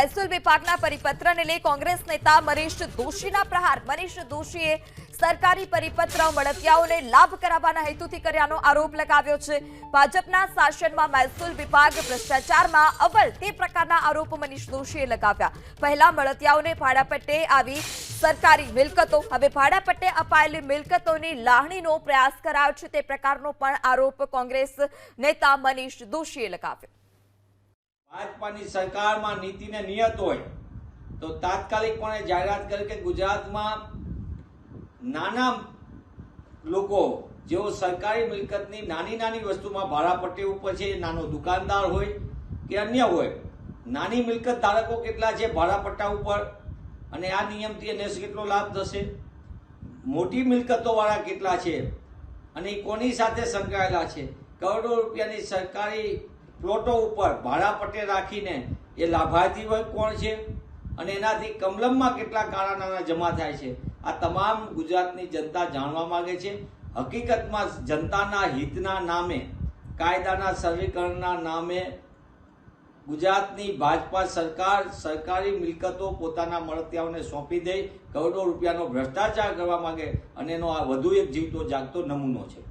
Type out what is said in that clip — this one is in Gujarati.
મહેસૂલ વિભાગના પરિપત્રને લઈ કોંગ્રેસ નેતા મનીષ દોશીના પ્રહાર। મનીષ દોશીએ સરકારી પરિપત્ર મળતિયાઓને લાભ કરાવવાના હેતુથી કર્યાનો આરોપ લગાવ્યો છે। ભાજપના શાસનમાં મહેસૂલ વિભાગ ભ્રષ્ટાચારમાં અવ્વલ તે પ્રકારના આરોપ મનીષ દોશીએ લગાવ્યા। પહેલા મળતિયાઓને ભાડાપટ્ટે આવી સરકારી મિલકતો, હવે ભાડાપટ્ટે અપાયેલી મિલકતોની લાહણીનો પ્રયાસ કરાયો છે, તે પ્રકારનો પણ આરોપ કોંગ્રેસ નેતા મનીષ દોશીએ લગાવ્યો। ભાજપાની સરકારમાં નીતિને નિયત હોય તો તાત્કાલિકપણે જાહેરાત કરે કે ગુજરાતમાં નાના લોકો જેઓ સરકારી મિલકતની નાની વસ્તુમાં ભાડાપટ્ટી ઉપર છે, નાનો દુકાનદાર હોય કે અન્ય હોય, નાની મિલકત ધારકો કેટલા છે ભાડાપટ્ટા ઉપર, અને આ નિયમથી એને કેટલો લાભ થશે, મોટી મિલકતો વાળા કેટલા છે અને એ કોની સાથે સંકળાયેલા છે, કરોડો રૂપિયાની સરકારી પ્લોટો ઉપર ભાડાપટ્ટે રાખીને એ લાભાર્થી હોય કોણ છે, અને એનાથી કમલમમાં કેટલા કાળા નાણાં જમા થાય છે, આ તમામ ગુજરાતની જનતા જાણવા માંગે છે। હકીકતમાં જનતાના હિતના નામે, કાયદાના સરળીકરણના નામે ગુજરાતની ભાજપા સરકાર સરકારી મિલકતો પોતાના મળતિયાઓને સોંપી દઈ કરોડો રૂપિયાનો ભ્રષ્ટાચાર કરવા માંગે, અને એનો આ વધુ એક જીવતો જાગતો નમૂનો છે।